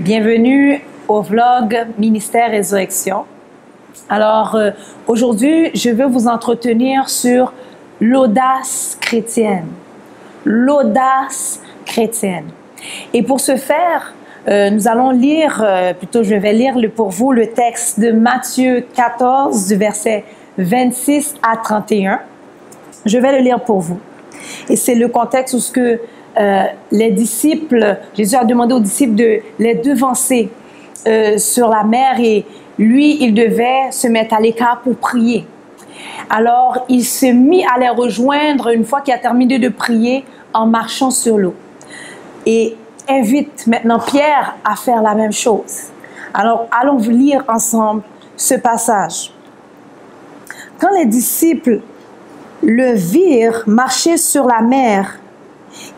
Bienvenue au vlog Ministère Résurrection. Alors, aujourd'hui, je veux vous entretenir sur l'audace chrétienne. L'audace chrétienne. Et pour ce faire, nous allons lire, plutôt je vais lire pour vous le texte de Matthieu 14, du verset 26 à 31. Je vais le lire pour vous. Et c'est le contexte où les disciples, Jésus a demandé aux disciples de les devancer sur la mer et lui, il devait se mettre à l'écart pour prier. Alors, il s'est mis à les rejoindre une fois qu'il a terminé de prier en marchant sur l'eau. Et invite maintenant Pierre à faire la même chose. Alors, allons lire ensemble ce passage. Quand les disciples le virent marcher sur la mer,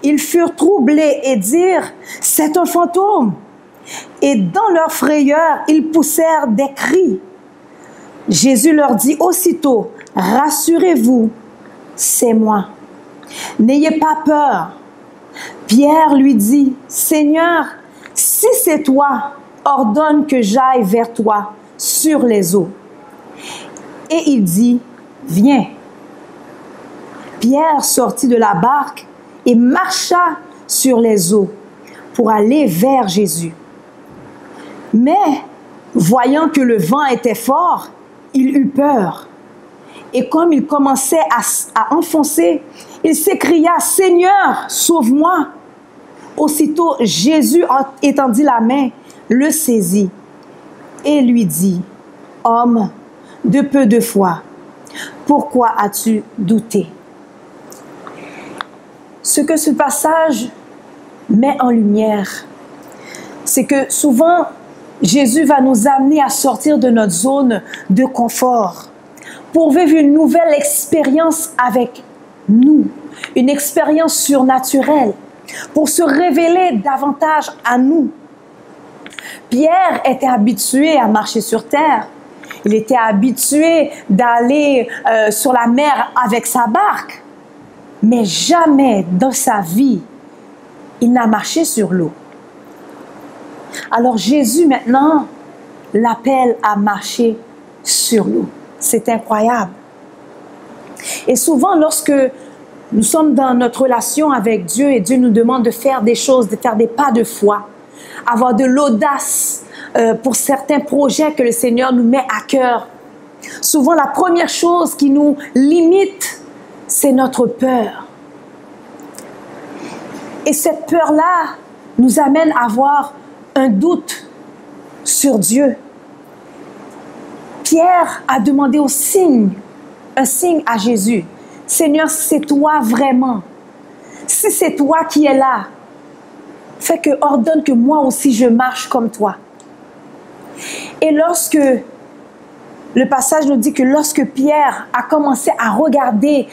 ils furent troublés et dirent « C'est un fantôme !» Et dans leur frayeur, ils poussèrent des cris. Jésus leur dit aussitôt « Rassurez-vous, c'est moi. N'ayez pas peur. » Pierre lui dit « Seigneur, si c'est toi, ordonne que j'aille vers toi sur les eaux. » Et il dit « Viens. » Pierre sortit de la barque et marcha sur les eaux pour aller vers Jésus. Mais, voyant que le vent était fort, il eut peur. Et comme il commençait à enfoncer, il s'écria « Seigneur, sauve-moi » Aussitôt, Jésus étendit la main, le saisit et lui dit « Homme de peu de foi, pourquoi as-tu douté ?» Ce que ce passage met en lumière, c'est que souvent, Jésus va nous amener à sortir de notre zone de confort pour vivre une nouvelle expérience avec nous, une expérience surnaturelle, pour se révéler davantage à nous. Pierre était habitué à marcher sur terre. Il était habitué d'aller sur la mer avec sa barque. Mais jamais dans sa vie, il n'a marché sur l'eau. Alors Jésus maintenant l'appelle à marcher sur l'eau. C'est incroyable. Et souvent lorsque nous sommes dans notre relation avec Dieu et Dieu nous demande de faire des choses, de faire des pas de foi, avoir de l'audace pour certains projets que le Seigneur nous met à cœur. Souvent la première chose qui nous limite, c'est notre peur. Et cette peur-là nous amène à avoir un doute sur Dieu. Pierre a demandé un signe à Jésus. Seigneur, c'est toi vraiment. Si c'est toi qui es là, fais que ordonne que moi aussi je marche comme toi. Et lorsque le passage nous dit que lorsque Pierre a commencé à regarder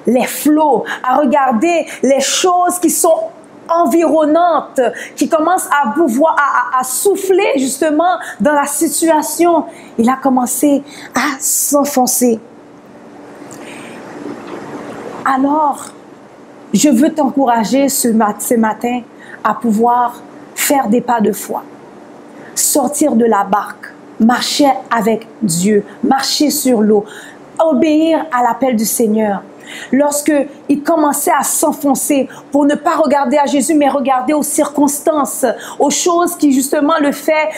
les flots, à regarder les choses qui sont environnantes, qui commencent à pouvoir à souffler justement dans la situation, il a commencé à s'enfoncer. Alors, je veux t'encourager ce matin à pouvoir faire des pas de foi, sortir de la barque, marcher avec Dieu, marcher sur l'eau, obéir à l'appel du Seigneur. Lorsque il commençait à s'enfoncer pour ne pas regarder à Jésus, mais regarder aux circonstances, aux choses qui justement le fait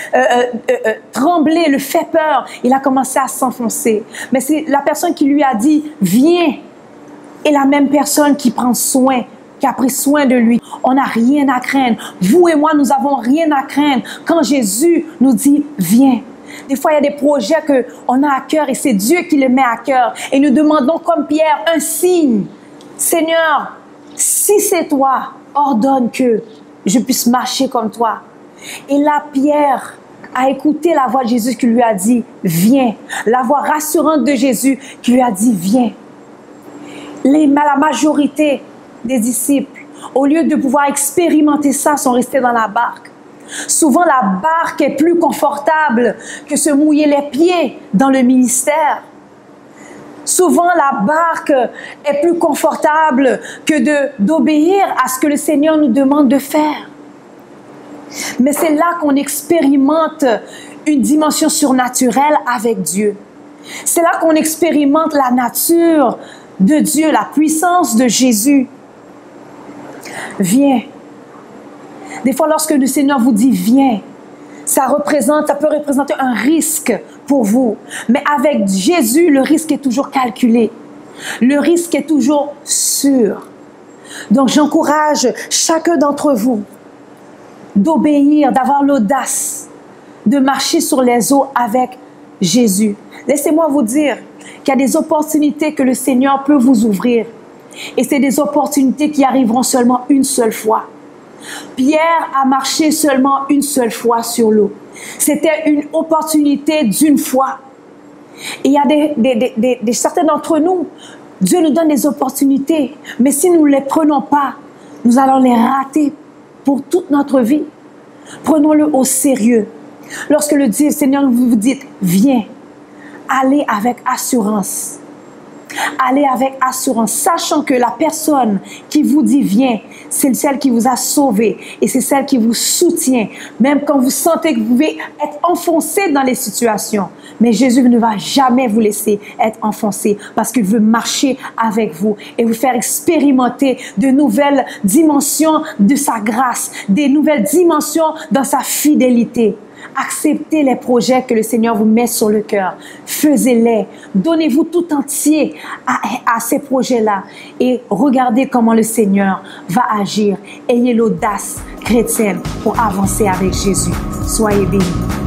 trembler, le fait peur, il a commencé à s'enfoncer. Mais c'est la personne qui lui a dit « Viens » et la même personne qui prend soin, qui a pris soin de lui. On n'a rien à craindre. Vous et moi, nous n'avons rien à craindre quand Jésus nous dit « Viens ». Des fois, il y a des projets qu'on a à cœur et c'est Dieu qui les met à cœur. Et nous demandons comme Pierre un signe. Seigneur, si c'est toi, ordonne que je puisse marcher comme toi. Et là, Pierre a écouté la voix de Jésus qui lui a dit « Viens ». La voix rassurante de Jésus qui lui a dit « Viens ». La majorité des disciples, au lieu de pouvoir expérimenter ça, sont restés dans la barque. Souvent, la barque est plus confortable que se mouiller les pieds dans le ministère. Souvent, la barque est plus confortable que d'obéir à ce que le Seigneur nous demande de faire. Mais c'est là qu'on expérimente une dimension surnaturelle avec Dieu. C'est là qu'on expérimente la nature de Dieu, la puissance de Jésus. Viens. Des fois, lorsque le Seigneur vous dit viens, ça peut représenter un risque pour vous. Mais avec Jésus, le risque est toujours calculé. Le risque est toujours sûr. Donc, j'encourage chacun d'entre vous d'obéir, d'avoir l'audace, de marcher sur les eaux avec Jésus. Laissez-moi vous dire qu'il y a des opportunités que le Seigneur peut vous ouvrir. Et c'est des opportunités qui arriveront seulement une seule fois. Pierre a marché seulement une seule fois sur l'eau. C'était une opportunité d'une fois. Et il y a certains d'entre nous, Dieu nous donne des opportunités, mais si nous ne les prenons pas, nous allons les rater pour toute notre vie. Prenons-le au sérieux. Lorsque le Seigneur vous dit, viens, allez avec assurance. Allez avec assurance, sachant que la personne qui vous dit viens, c'est celle qui vous a sauvé et c'est celle qui vous soutient, même quand vous sentez que vous pouvez être enfoncé dans les situations. Mais Jésus ne va jamais vous laisser être enfoncé parce qu'il veut marcher avec vous et vous faire expérimenter de nouvelles dimensions de sa grâce, des nouvelles dimensions dans sa fidélité. Acceptez les projets que le Seigneur vous met sur le cœur. Faisez-les. Donnez-vous tout entier à ces projets-là. Et regardez comment le Seigneur va agir. Ayez l'audace chrétienne pour avancer avec Jésus. Soyez bénis.